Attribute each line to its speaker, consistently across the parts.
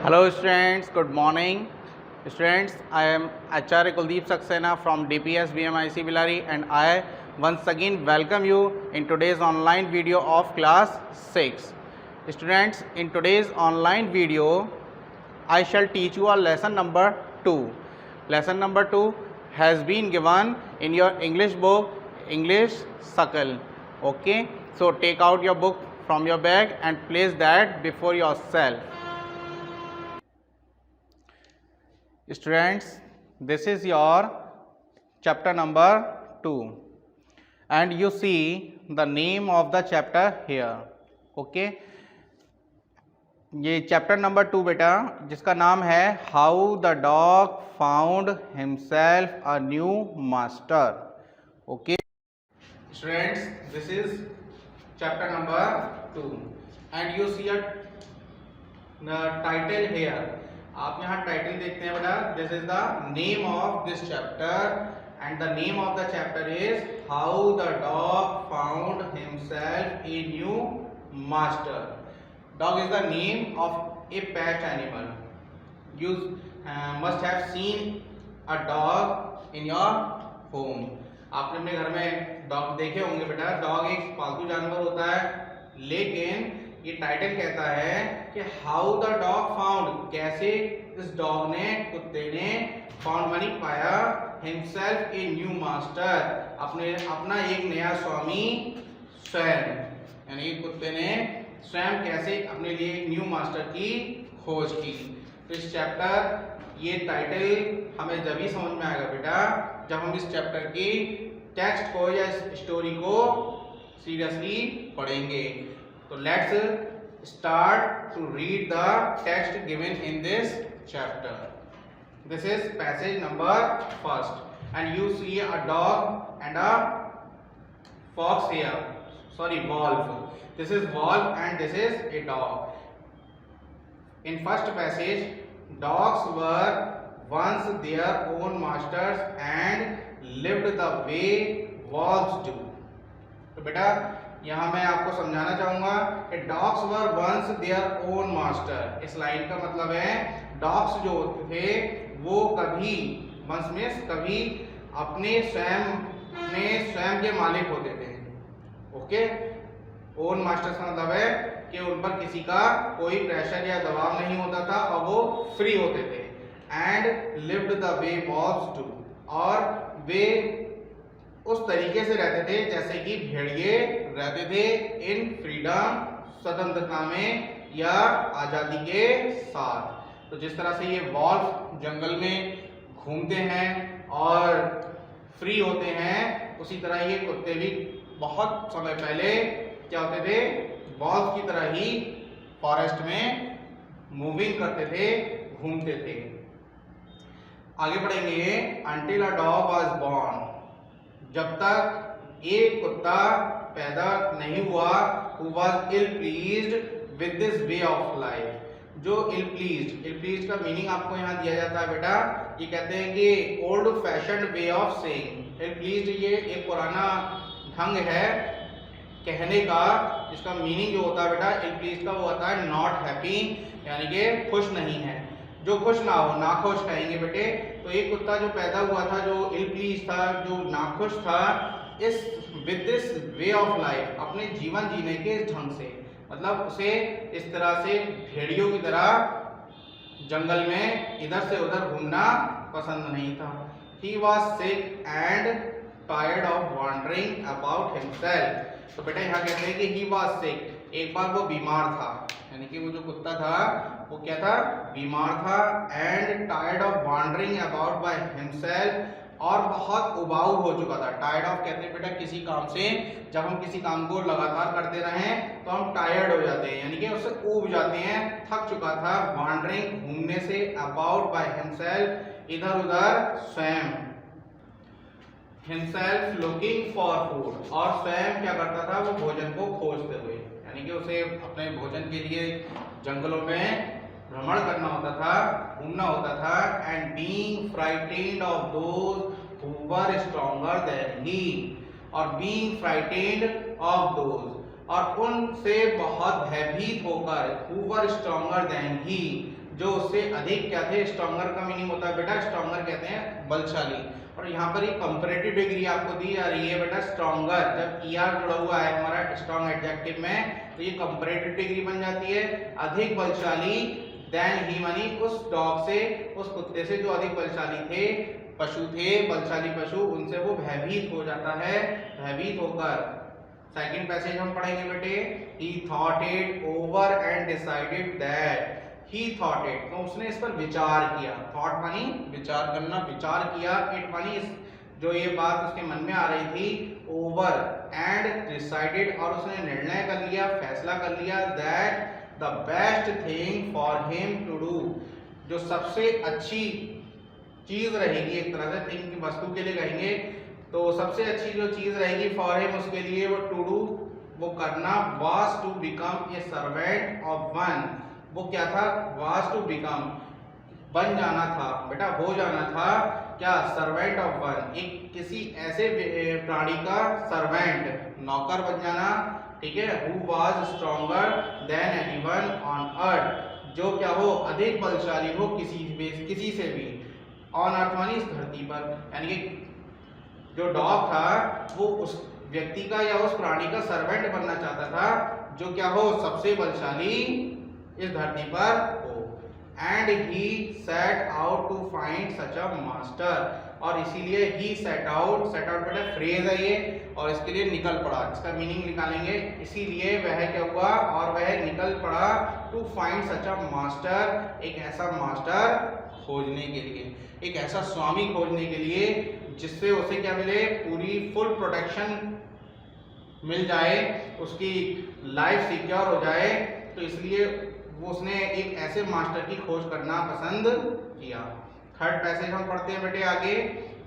Speaker 1: Hello students, good morning. Students, I am Acharya Kuldeep Saxena from DPS BMIC Billari and I once again welcome you in today's online video of class 6. Students, in today's online video, I shall teach you a lesson number 2. Lesson number 2 has been given in your English book, English Circle. Okay, so take out your book from your bag and place that before yourself. Students, this is your chapter number 2 and you see the name of the chapter here. Okay, ये chapter number 2 बेटा, जिसका नाम है how the dog found himself a new master. Okay students, this is chapter number 2 and you see a title here. आप यहाँ title देखते हैं बेटा. This is the name of this chapter and the name of the chapter is how the dog found himself a new master. Dog is the name of a pet animal. You must have seen a dog in your home. आपने अपने घर में dog देखे होंगे बेटा. Dog एक पालतू जानवर होता है, लेकिन ये टाइटल कहता है कि हाउ द डॉग फाउंड, कैसे इस डॉग ने, कुत्ते ने, फाउंड मानी पाया, हिमसेल्फ ए न्यू मास्टर, अपना एक नया स्वामी स्वयं. यानी कुत्ते ने स्वयं कैसे अपने लिए न्यू मास्टर की खोज की. तो इस चैप्टर, ये टाइटल हमें जब ही समझ में आएगा बेटा जब हम इस चैप्टर की टेक्स्ट को या स्टोरी को सीरियसली पढ़ेंगे. तो let's start to read the text given in this chapter. This is passage number 1 and you see a dog and a fox here. Sorry, wolf. This is wolf and this is a dog. In first passage, dogs were once their own masters and lived the way wolves do. तो बेटा यहाँ मैं आपको समझाना चाहूंगा कि dogs were once their own master. इस line का मतलब है dogs जो होते थे वो कभी, once means कभी, अपने स्वयं के मालिक होते थे. ओके, ओन मास्टर्स का मतलब है कि उन पर किसी का कोई प्रेशर या दबाव नहीं होता था और वो फ्री होते थे. And lived the way valves do, और वे उस तरीके से रहते थे जैसे कि भेड़िए रहते थे. इन फ्रीडम, स्वतंत्रता में या आजादी के साथ. तो जिस तरह से ये वॉल्व जंगल में घूमते हैं और फ्री होते हैं, उसी तरह ये कुत्ते भी बहुत समय पहले क्या होते थे, वॉल्व की तरह ही फॉरेस्ट में मूविंग करते थे, घूमते थे. आगे बढ़ेंगे. Until a dog was born, जब तक एक कुत्ता पैदा नहीं हुआ, who was ill pleased with this way of life. जो इल प्लीज्ड का मीनिंग आपको यहाँ दिया जाता है बेटा. ये कहते हैं कि old fashioned way of saying. Ill pleased ये एक पुराना ढंग है कहने का, जिसका मीनिंग जो होता है बेटा इल प्लीज का, वो होता है नॉट हैप्पी, यानी कि खुश नहीं है. जो खुश ना हो, नाखुश कहेंगे बेटे. तो एक कुत्ता जो पैदा हुआ था, जो इल प्लीज था, जो नाखुश था, इस with this way of life, अपने जीवन जीने के इस ढंग से, मतलब उसे इस तरह से भेड़ियों की तरह जंगल में इधर से उधर घूमना पसंद नहीं था. He was sick and tired of wandering about himself. तो बेटा यहाँ कहते हैं कि he was sick, एक बार वो बीमार था, यानी कि वो जो कुत्ता था वो क्या था, बीमार था. and tired of wandering about by himself, और बहुत उबाऊ हो चुका था. tired of कहते हैं बेटा किसी काम से, जब हम किसी काम को लगातार करते रहें तो हम टायर्ड हो जाते हैं, यानी कि उससे ऊब जाते हैं, थक चुका था. wandering घूमने से, about by himself इधर उधर स्वयं, himself looking for food, और स्वयं क्या करता था, वो भोजन को खोजते हुए, यानी कि उसे अपने भोजन के लिए जंगलों में भ्रमण करना होता था, घूमना होता था. And being frightened of those who were stronger than he, और बीइंग फ्राइटेंड ऑफ दोज, और उनसे बहुत भयभीत होकर, who were stronger than he, जो उससे अधिक क्या थे, स्ट्रॉन्गर का मीनिंग होता है बेटा, स्ट्रॉन्गर कहते हैं बलशाली। और यहाँ पर ये कंपैरेटिव डिग्री आपको दी जा रही है बेटा स्ट्रॉन्गर, जब ईआर जुड़ा हुआ है हमारा स्ट्रॉन्ग एडजेक्टिव में तो ये कंपैरेटिव डिग्री बन जाती है, अधिक बलशाली देन ही, मानी उस डॉग से, उस कुत्ते से जो अधिक बलशाली थे, पशु थे, बलशाली पशु, उनसे वो भयभीत हो जाता है, भयभीत होकर। सेकंड पैसेज हम पढ़ेंगे बेटे, he thought it over and decided that, he thought it, तो उसने इस पर विचार किया, thought मानी विचार करना, विचार किया, it मानी जो ये बात उसके मन में आ रही थी, over and decided, और उसने निर्णय कर लिया, फैसला कर लिया, that the best thing for him to do, जो सबसे अच्छी चीज रहेगी, एक तरह से थिंग की वस्तु के लिए कहेंगे, तो सबसे अच्छी जो चीज रहेगी फॉर हिम उसके लिए, वो टू डू, वो करना, was to become a servant of one, वो क्या था, वाज टू बिकम, बन जाना था बेटा, हो जाना था क्या, सर्वेंट ऑफ वन, एक किसी ऐसे प्राणी का सर्वेंट, नौकर बन जाना, ठीक है, who was stronger than anyone on अर्थ, जो क्या हो, अधिक बलशाली हो किसी से भी, ऑन अर्थ मानी इस धरती पर, यानी कि जो डॉग था वो उस व्यक्ति का या उस प्राणी का सर्वेंट बनना चाहता था जो क्या हो, सबसे बलशाली इस धरती पर हो। And he set out to find such a master, और इसीलिए ही सेट आउट बेटा फ्रेज है ये, और इसके लिए निकल पड़ा, इसका मीनिंग निकालेंगे, इसीलिए वह क्या हुआ, और वह निकल पड़ा to find such a master, एक ऐसा मास्टर खोजने के लिए, एक ऐसा स्वामी खोजने के लिए जिससे उसे क्या मिले, पूरी फुल प्रोटेक्शन मिल जाए, उसकी लाइफ सिक्योर हो जाए, तो इसलिए वो उसने एक ऐसे मास्टर की खोज करना पसंद किया। थर्ड पैसेज हम पढ़ते हैं बेटे आगे,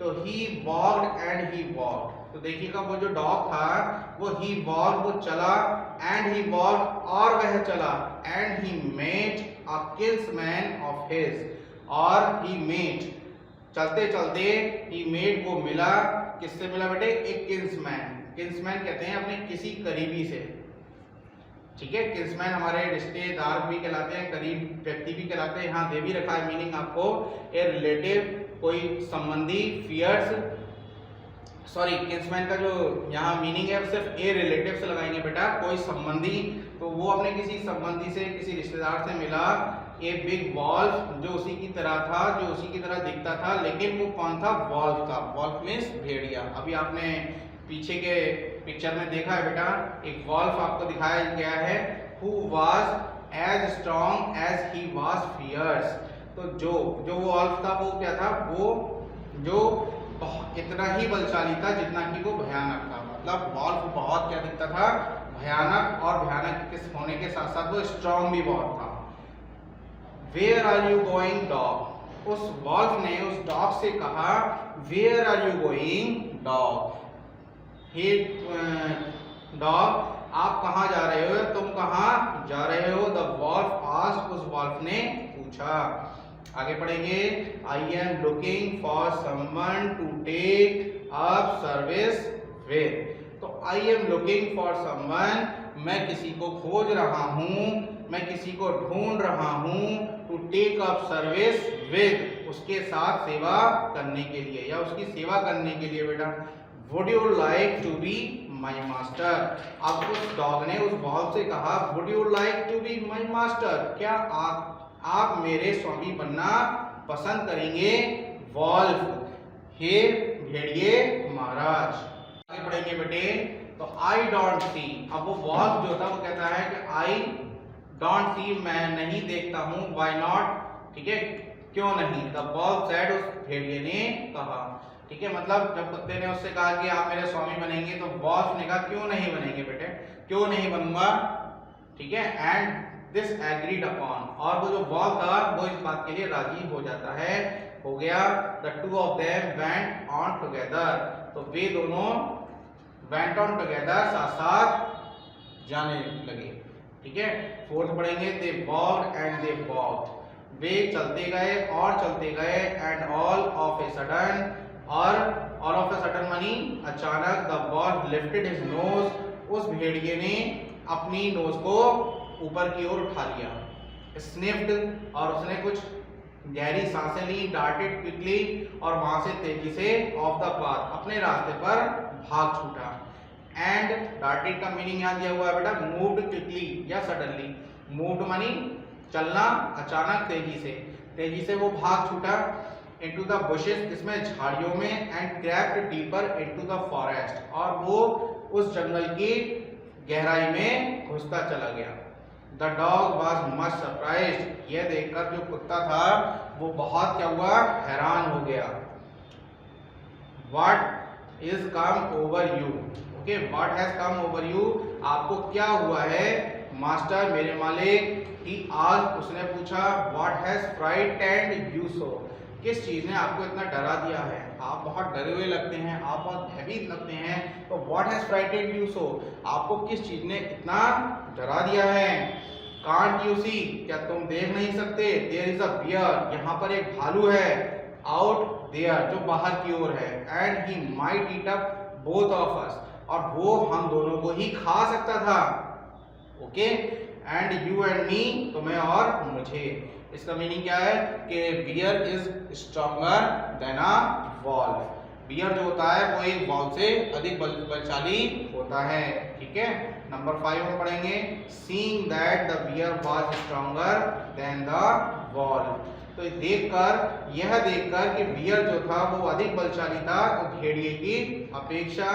Speaker 1: तो ही वॉक्ड एंड ही वॉक्ड, तो देखिएगा वो जो डॉग था वो ही वॉक्ड, वो चला, एंड ही वॉक्ड, और वह चला, and he met a kinsman of his, और ही मेट, चलते चलते ही मेट, वो मिला, किससे मिला बेटे, एक किल्समैन, किल्समैन कहते हैं अपने किसी करीबी से, ठीक है, किल्समैन हमारे रिश्तेदार भी कहलाते हैं, करीब व्यक्ति भी कहलाते हैं, यहाँ दे भी रखा है मीनिंग आपको, ए रिलेटिव, कोई संबंधी, फियर्स, सॉरी किल्समैन का जो यहाँ मीनिंग है सिर्फ ए रिलेटिव से लगाएंगे बेटा, कोई संबंधी, तो वो अपने किसी संबंधी से, किसी रिश्तेदार से मिला, ए बिग वॉल्फ, जो उसी की तरह था, जो उसी की तरह दिखता था, लेकिन वो कौन था, वॉल्फ था, वॉल्फ मींस भेड़िया। अभी आपने पीछे के पिक्चर में देखा है बेटा, एक वॉल्फ आपको दिखाया गया है, who was as strong as he was fierce, तो जो वो वॉल्फ था वो क्या था, वो जो इतना ही बलशाली था जितना कि वो भयानक था, मतलब वॉल्फ बहुत क्या दिखता था, भयानक, और भयानक किस होने के साथ साथ वो स्ट्रॉन्ग भी बहुत था। Where are you going dog, उस वॉल्फ ने उस डॉग से कहा, where are you going dog, hey dog आप कहाँ जा रहे हो, तुम कहाँ जा रहे हो, द वॉल्फ आस्क्ड, उस वॉल्फ ने पूछा। आगे पढ़ेंगे, I am looking for someone to take up service with, तो I am looking for someone, मैं किसी को खोज रहा हूँ, मैं किसी को ढूंढ रहा हूँ, to take up service with, उसके साथ सेवा करने के लिए, या उसकी सेवा करने के लिए बेटा। Would you like to be my master, अब उस डॉग ने उस वॉल्फ से कहा, would you like to be my master, क्या आप मेरे स्वामी बनना पसंद करेंगे, वॉल्फ, हे भेड़िए महाराज। आगे पढ़ेंगे बेटे, तो आई डोंट सी, अब वो वॉल्फ जो था वो कहता है कि आई डोंट सी, मैं नहीं देखता हूँ, व्हाई नॉट, ठीक है, क्यों नहीं, द वॉल्फ सेड, उस भेड़िए ने कहा, ठीक है, मतलब जब कुत्ते ने उससे कहा कि आप मेरे स्वामी बनेंगे, तो वॉल्फ ने कहा क्यों नहीं बनेंगे बेटे, क्यों नहीं बनूंगा, ठीक है, एंड दिस एग्रीड अपॉन, और वो जो वॉल्फ था वो इस बात के लिए राजी हो जाता है, हो गया, the two of them went on together, तो वे दोनों वेंट ऑन टुगेदर, साथ साथ जाने लगे, ठीक है। फोर्थ पढ़ेंगे, they walked and they walked, वे चलते गए और चलते गए, and all of a sudden, और ऑल ऑफ ए सडन मानी अचानक, the wolf lifted his nose, उस भेड़िए ने अपनी नोज को ऊपर की ओर उठा लिया, स्निफ्ड, और उसने कुछ गहरी सांसें ली, डार्टेड क्विकली, और वहां से तेजी से ऑफ द पाथ, अपने रास्ते पर भाग छूटा। एंड डार्टेड का मीनिंग यहाँ दिया हुआ है बेटा, मूव्ड क्विकली या सडनली। मूव्ड मानी चलना, अचानक तेजी से वो भाग छूटा। इनटू द बुशेस, इसमें झाड़ियों में, and crept deeper into the forest, और वो उस जंगल की गहराई में घुसता चला गया। The dog was much surprised, यह देखकर जो कुत्ता था वो बहुत क्या हुआ, हैरान हो गया। What is come over you? Okay, what has come over you? आपको क्या हुआ है मास्टर, मेरे मालिक। ही आज, उसने पूछा, what has frightened you so? किस चीज ने आपको इतना डरा दिया है? आप बहुत डरे हुए लगते हैं, आप बहुत भयभीत लगते हैं, तो what has frightened you so? आपको किस चीज ने इतना डरा दिया है? Can't you see? क्या तुम देख नहीं सकते? There is a bear, यहाँ पर एक भालू है। Out there, जो बाहर की ओर है। And he might eat up both of us, और वो हम दोनों को ही खा सकता था। Okay, and you and me, तुम्हें और मुझे। इसका मीनिंग क्या है कि bear is stronger than a wolf. Bear जो होता है वो एक वॉल्फ से अधिक बलशाली होता है। ठीक है, नंबर 5 में पढ़ेंगे, seeing that the bear was stronger than the wolf. तो यह देखकर कि बियर जो था वो अधिक बलशाली था तो भेड़िए की अपेक्षा,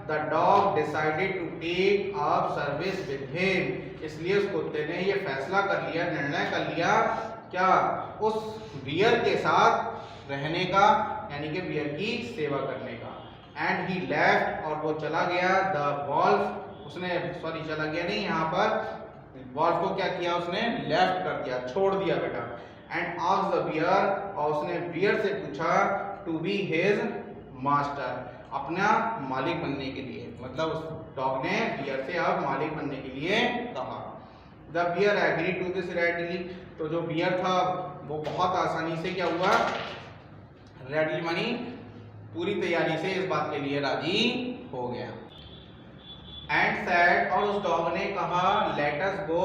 Speaker 1: the dog decided to take up service with him, इसलिए उस कुत्ते ने ये फैसला कर लिया, निर्णय कर लिया, क्या, उस बियर के साथ रहने का, यानी कि बियर की सेवा करने का। एंड ही लेफ्ट, और वो चला गया, द वॉल्फ, उसने चला गया नहीं, यहाँ पर वॉल्फ को क्या किया, उसने लेफ्ट कर दिया, छोड़ दिया बेटा। एंड आस्क्ड द बियर, और उसने बियर से पूछा, टू बी हिज मास्टर, अपना मालिक बनने के लिए, मतलब उस डॉग ने बियर से अब मालिक बनने के लिए कहा। The bear agree to this readily, तो जो बियर था वो बहुत आसानी से क्या हुआ, रेडली मानी पूरी तैयारी से इस बात के लिए राजी हो गया। एंड सेड, और उस डॉग ने कहा, let us go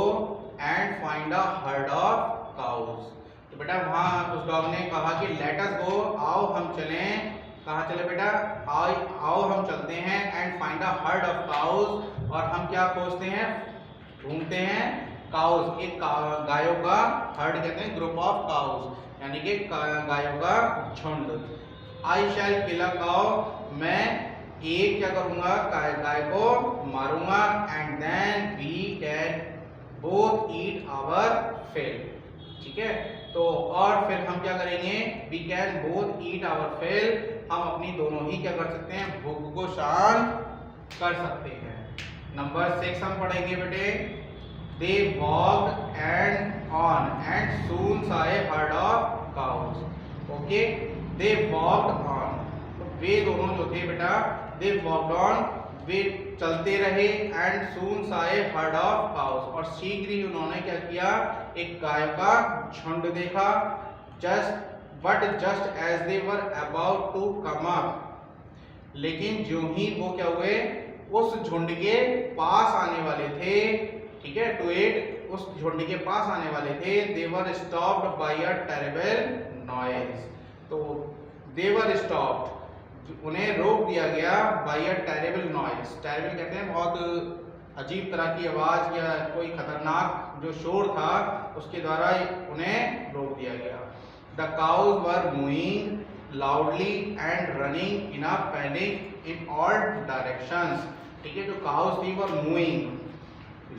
Speaker 1: and find a herd of cows. तो बेटा वहां उस डॉग ने कहा कि लेट अस गो, आओ हम चलें। कहाँ चले बेटा, आओ हम चलते हैं। And find a herd of cows, और हम क्या खोजते हैं, ढूंढते हैं काउज, एक गायों का, हर्ड कहते हैं ग्रुप ऑफ काउज, यानी कि गायों का झुंड। आई शैल किल अ काउ, मैं एक क्या करूंगा, गाय को मारूंगा। And then we can both eat our fill. ठीक है, तो और फिर हम क्या करेंगे, we can both eat our fill, हम अपनी दोनों ही क्या कर सकते हैं, भूख को शांत कर सकते हैं। नंबर 6 हम पढ़ेंगे बेटे, they walked and on and soon saw a herd of cows. Okay, they walked on, तो वे दोनों जो थे बेटा, they walked on, वे चलते रहे, and soon saw a herd of cows, और शीघ्र ही उन्होंने क्या किया, एक गाय का झुंड देखा। just as they were about to come up, लेकिन जो ही वो क्या हुए, उस झुंड के पास आने वाले थे, ठीक है, टू इट, उस झुंड के पास आने वाले थे, they were stopped by a terrible noise, तो they were stopped, उन्हें रोक दिया गया, by a terrible noise, terrible कहते हैं बहुत अजीब तरह की आवाज या कोई खतरनाक जो शोर था, उसके द्वारा उन्हें रोक दिया गया। The cows were mooing loudly and running in a panic in all directions। ठीक है, जो काउस थी वो मूइंग,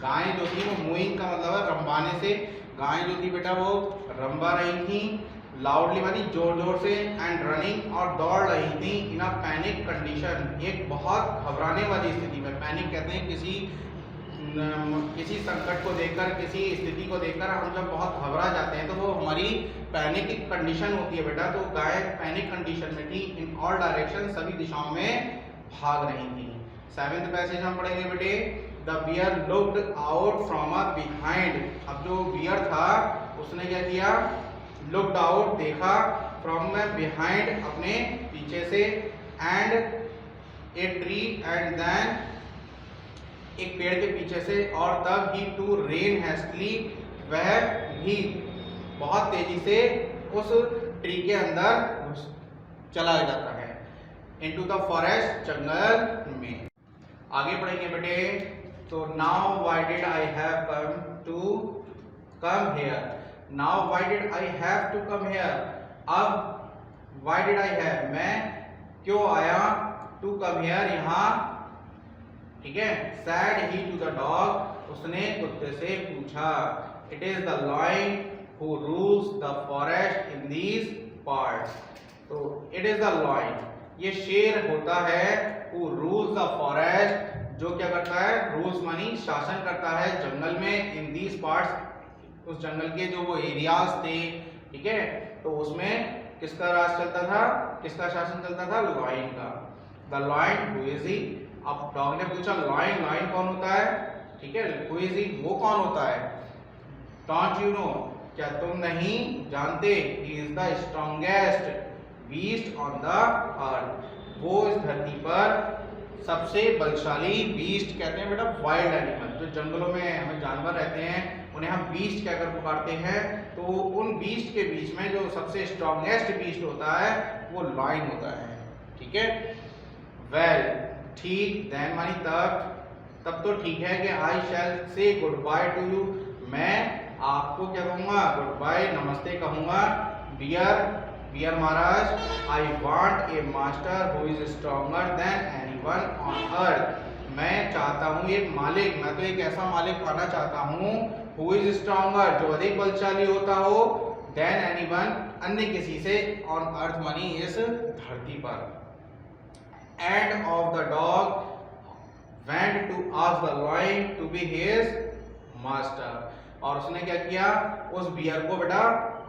Speaker 1: गायें जो थी वो मूइंग का मतलब है रंबाने से, गायें जो थी बेटा वो रंबा रही थी, लाउडली मानी जोर जोर से, एंड रनिंग और दौड़ रही थी, इन अ पैनिक कंडीशन, एक बहुत घबराने वाली स्थिति में। पैनिक कहते हैं किसी संकट को देखकर, किसी स्थिति को देखकर हम जब बहुत घबरा जाते हैं तो वो हमारी पैनिक कंडीशन होती है बेटा, तो गाय पैनिक कंडीशन में थी, इन ऑल डायरेक्शन, सभी दिशाओं में भाग रही थी। 7th पैसेज हम पढ़ेंगे बेटे, the bear looked out from a behind, अब जो बियर था उसने क्या किया, लुक्ड आउट, देखा, फ्रॉम बिहाइंड, अपने पीछे से, and a tree, and then, एक पेड़ के पीछे से, और तब ही टू रेन हैस्टली, वह ही बहुत तेजी से उस ट्री के अंदर चला जाता है, इनटू द फॉरेस्ट, जंगल में। आगे पढ़ेंगे बेटे। तो now why did I have come here, now why did I have to come here, अब व्हाई डिड आई हैव, मैं क्यों आया, टू कम हियर, यहाँ, ठीक है। Said he to the dog, उसने कुत्ते से पूछा। It is the lion who rules the forest in these parts, तो इट इज द लायन, ये शेर होता है, हु रूल्स द फॉरेस्ट, जो क्या करता है, रूल्स मानी शासन करता है जंगल में, इन दीज पार्ट्स, उस जंगल के जो वो एरियाज थे, ठीक है। तो उसमें किसका राज चलता था, किसका शासन चलता था, लायन का। The lion who is he, अब डॉग ने पूछा लायन, लायन कौन होता है, ठीक है, हु इज ही, वो कौन होता है। डोंट यू नो, क्या तुम नहीं जानते, he is the strongest beast on the earth, वो इस धरती पर सबसे बलशाली बीस्ट कहते हैं बेटा, वाइल्ड एनिमल, जो जंगलों में हमें जानवर रहते हैं उन्हें हम बीस्ट कहकर पुकारते हैं, तो उन बीस्ट के बीच में जो सबसे स्ट्रॉन्गेस्ट बीस्ट होता है वो लायन होता है, ठीक है। वेल, ठीक, देन मानी तब तो ठीक है कि आई शैल से गुड बाय टू यू, मैं आपको क्या कहूंगा, गुड बाय, नमस्ते कहूंगा। बियर महाराज, I want a master who is stronger than anyone on earth, मैं चाहता हूँ एक मालिक, मैं तो एक ऐसा मालिक पाना चाहता हूँ, हु इज स्ट्रॉन्गर, जो अधिक बलशाली होता हो, देन एनीवन, अन्य किसी से, ऑन अर्थ मनी, इस धरती पर। And off the dog went to ask the lion to be his master, और उसने क्या किया, उस बियर को बेटा,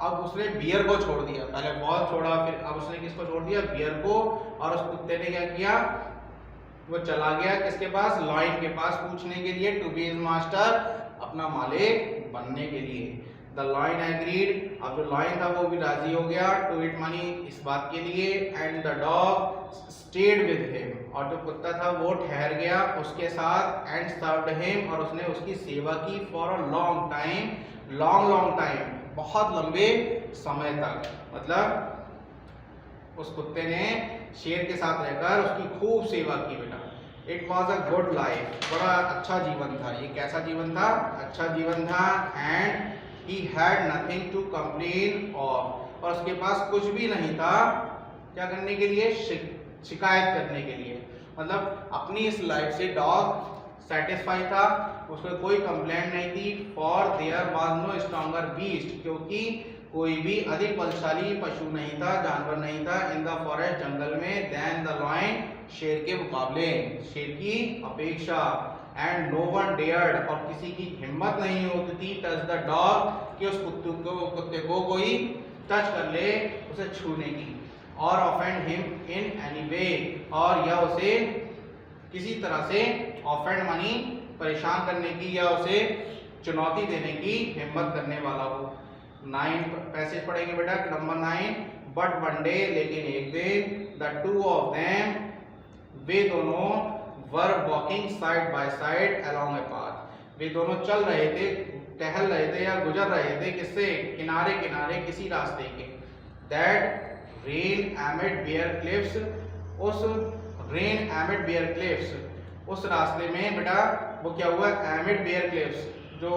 Speaker 1: अब उसने बियर को छोड़ दिया, पहले बॉल छोड़ा, फिर अब उसने किसको छोड़ दिया, बियर को, और उस कुत्ते ने क्या किया, वो चला गया किसके पास, लायन के पास, पूछने के लिए, टू बी हिज मास्टर, अपना मालिक बनने के लिए। द लायन एग्रीड, अब जो लायन था वो भी राजी हो गया, टू इट मनी, इस बात के लिए। And the dog stayed with him, और जो कुत्ता था वो ठहर गया उसके साथ। एंड सर्व्ड हिम, और उसने उसकी सेवा की, for a long time, long time, बहुत लंबे समय तक, मतलब उस कुत्ते ने शेर के साथ रहकर उसकी खूब सेवा की बेटा। It was a good life, बड़ा अच्छा जीवन था, ये कैसा जीवन था, अच्छा जीवन था। And he had nothing to complain of, और उसके पास कुछ भी नहीं था क्या करने के लिए, शिकायत करने के लिए, मतलब अपनी इस लाइफ से डॉग सेटिस्फाई था, उसमें कोई कंप्लेंट नहीं थी। For there was no stronger beast, क्योंकि कोई भी अधिक बलशाली पशु नहीं था, जानवर नहीं था, इन द फॉरेस्ट, जंगल में, देन द लायन, शेर के मुकाबले, शेर की अपेक्षा। एंड नो वन डेयर्ड, और किसी की हिम्मत नहीं होती थी, टच द डॉग, कि उस कुत्ते को कोई टच कर ले, उसे छूने की, और offend him in any way, और या उसे किसी तरह से, ऑफेंड मानी परेशान करने की, या उसे चुनौती देने की हिम्मत करने वाला हो। 9 पैसेज पढ़ेंगे बेटा, नंबर 9। बट वन डे, लेकिन एक दिन, द टू ऑफ देम, वे दोनों, were walking side by side along a path, वे दोनों चल रहे थे, टहल रहे थे या गुजर रहे थे, किससे, किनारे किनारे किसी रास्ते के। That ran amid bare cliffs, उस रेन एमिड बियर क्लिफ्स, उस रास्ते में बेटा वो क्या हुआ, एमिड बियर क्लिफ्स, जो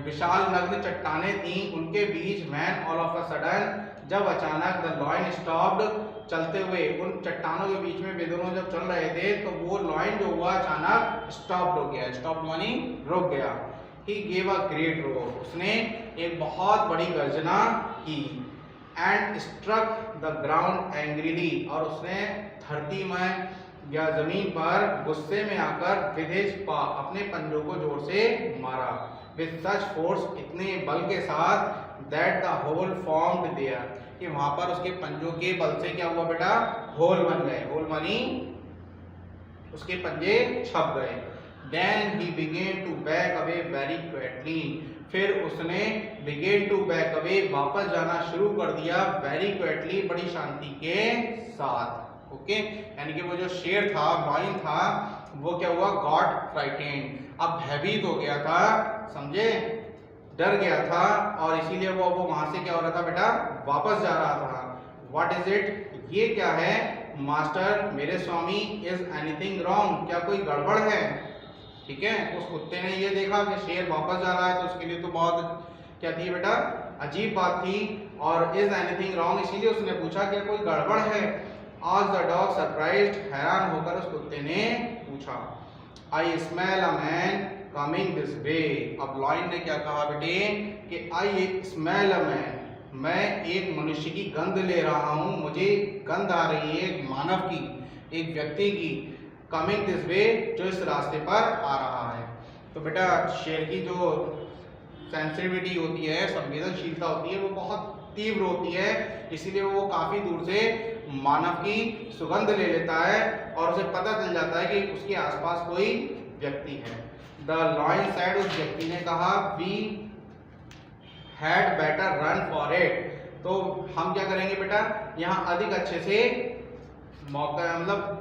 Speaker 1: विशाल नग्न चट्टाने थी उनके बीच, when all of a sudden, जब अचानक, द लायन स्टॉप्ड, चलते हुए उन चट्टानों के बीच में वे दोनों जब चल रहे थे, तो वो लायन जो हुआ अचानक स्टॉप्ड हो गया, स्टॉप मानी रुक गया। He gave a great roar, उसने एक बहुत बड़ी गर्जना की। And struck the ground angrily, और उसने धरती में या जमीन पर गुस्से में आकर विद हिज पा, अपने पंजों को जोर से मारा। विद सच फोर्स, इतने बल के साथ, that the hole formed there, कि वहां पर उसके पंजों के बल से क्या हुआ बेटा, होल बन गए, होल मानी उसके पंजे छप गए। Then he began to back away very quickly, फिर उसने बिगेन टू बैक अवे, वापस जाना शुरू कर दिया, वेरी क्विकली, बड़ी शांति के साथ। ओके, यानी कि वो जो शेर था, लायन था, वो क्या हुआ, गॉट फ्राइटेंड, अब भयभीत हो गया था, समझे, डर गया था और इसीलिए वो वहां से क्या हो रहा था बेटा, वापस जा रहा था। व्हाट इज इट, ये क्या है, मास्टर मेरे स्वामी, इज एनीथिंग रॉन्ग, क्या कोई गड़बड़ है। ठीक है, उस कुत्ते ने ये देखा कि शेर वापस जा रहा है, तो उसके लिए तो बहुत क्या थी बेटा, अजीब बात थी। और इज एनीथिंग रॉन्ग, इसीलिए उसने पूछा क्या कोई गड़बड़ है। आज द डॉग सरप्राइज्ड, हैरान होकर उस कुत्ते ने पूछा, I smell a man coming this way. अब लॉयन ने क्या कहा बेटे कि आई स्मेल अ मैन, मैं एक मनुष्य की गंध ले रहा हूं, मुझे गंध आ रही है एक मानव की, एक व्यक्ति की, कमिंग दिस वे, जो इस रास्ते पर आ रहा है। तो बेटा शेर की जो सेंसिटिविटी होती है, संवेदनशीलता होती है, वो बहुत तीव्र होती है, इसीलिए वो काफी दूर से मानव की सुगंध ले लेता है और उसे पता चल जाता है कि उसके आसपास कोई व्यक्ति है। द लॉयन सेड, उस व्यक्ति ने कहा, we had better run for it, तो हम क्या करेंगे बेटा, यहाँ अधिक अच्छे से मौका मतलब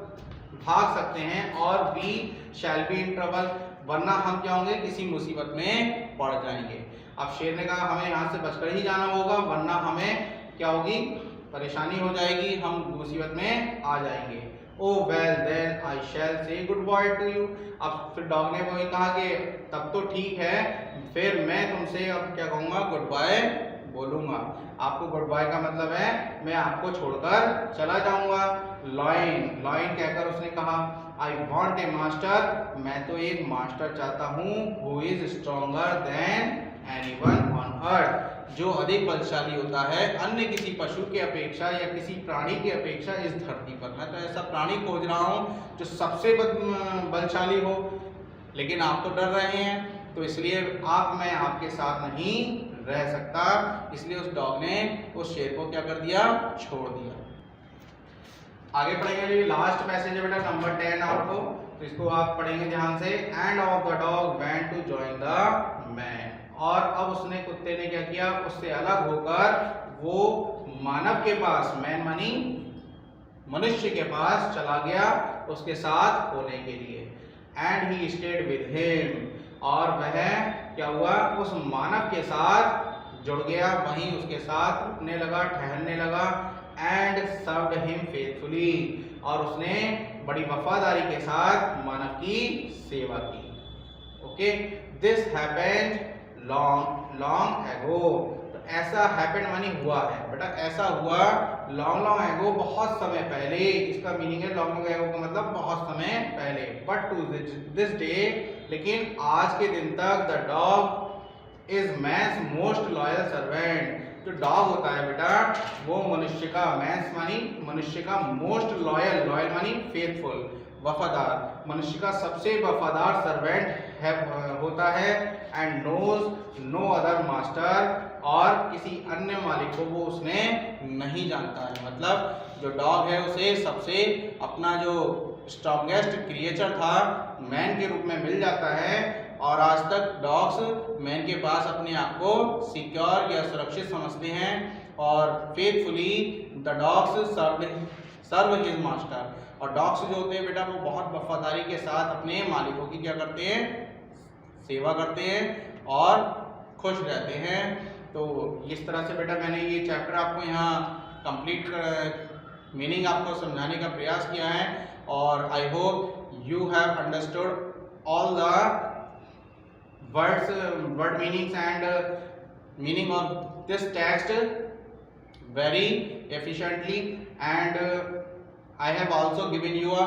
Speaker 1: भाग सकते हैं, और we shall be in trouble, वरना हम क्या होंगे, किसी मुसीबत में पड़ जाएंगे। अब शेर ने कहा हमें यहाँ से बचकर ही जाना होगा, वरना हमें क्या होगी, परेशानी हो जाएगी, हम मुसीबत में आ जाएंगे। ओ वेल देन आई शैल से गुड बाय टू यू। अब फिर डॉग ने वही कहा कि तब तो ठीक है, फिर मैं तुमसे अब क्या कहूँगा, गुड बाय बोलूंगा। आपको गुड बाय का मतलब है मैं आपको छोड़कर चला जाऊंगा। लॉयन लॉयन कहकर उसने कहा, आई वॉन्ट ए मास्टर, मैं तो एक मास्टर चाहता हूँ, who is stronger than anyone on अर्थ, जो अधिक बलशाली होता है अन्य किसी पशु के अपेक्षा या किसी प्राणी की अपेक्षा इस धरती पर। मैं तो ऐसा प्राणी खोज रहा हूँ जो सबसे बलशाली हो, लेकिन आप तो डर रहे हैं, तो इसलिए मैं आपके साथ नहीं रह सकता। इसलिए उस डॉग ने उस शेर को क्या कर दिया, छोड़ दिया। आगे पढ़ेंगे, जो लास्ट पैसेज है बेटा नंबर 10 आपको, तो इसको आप पढ़ेंगे ध्यान से। And off the dog went to join the man, और अब उसने कुत्ते ने क्या किया, उससे अलग होकर वो मानव के पास, मैन मानी मनुष्य के पास चला गया उसके साथ होने के लिए। And he stayed with him, और वह क्या हुआ, उस मानव के साथ जुड़ गया, वहीं उसके साथ रुकने लगा, ठहरने लगा। एंड सर्व्ड हिम फेथफुली, और उसने बड़ी वफादारी के साथ मानव की सेवा की। Okay, this happened long long ago, तो ऐसा हैपेंड मानी हुआ है बेटा, ऐसा हुआ लॉन्ग लॉन्ग एगो, बहुत समय पहले। इसका मीनिंग है लॉन्ग लॉन्ग एगो का मतलब बहुत समय पहले। बट टू दिस डे, लेकिन आज के दिन तक, the dog is man's most loyal servant, जो डॉग होता है बेटा वो मनुष्य का, मैंस मानी मनुष्य का, मोस्ट लॉयल, लॉयल मानी फेथफुल, वफादार, मनुष्य का सबसे वफादार सर्वेंट है होता है। And knows no other master, और किसी अन्य मालिक को वो उसने नहीं जानता है। मतलब जो डॉग है उसे सबसे अपना जो स्ट्रॉन्गेस्ट क्रिएचर था मैन के रूप में मिल जाता है, और आज तक डॉग्स मैन के पास अपने आप को सिक्योर या सुरक्षित समझते हैं, और faithfully the dogs serve his master, और डॉग्स जो होते हैं बेटा वो बहुत वफादारी के साथ अपने मालिकों की क्या करते हैं, सेवा करते हैं और खुश रहते हैं। तो इस तरह से बेटा मैंने ये चैप्टर आपको यहाँ कंप्लीट मीनिंग आपको समझाने का प्रयास किया है, और I hope you have understood all the word meanings and meaning of this text very efficiently, and I have also given you a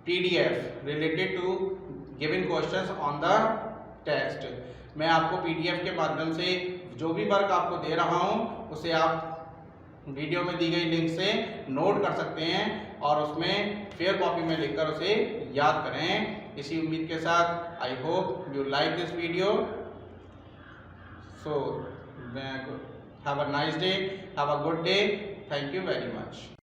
Speaker 1: PDF related to given questions on the text। मैं आपको PDF के माध्यम से जो भी work आपको दे रहा हूँ उसे आप वीडियो में दी गई लिंक से नोट कर सकते हैं, और उसमें फेयर कॉपी में लिखकर उसे याद करें। इसी उम्मीद के साथ I hope you like this video, so have a nice day, have a good day, thank you very much.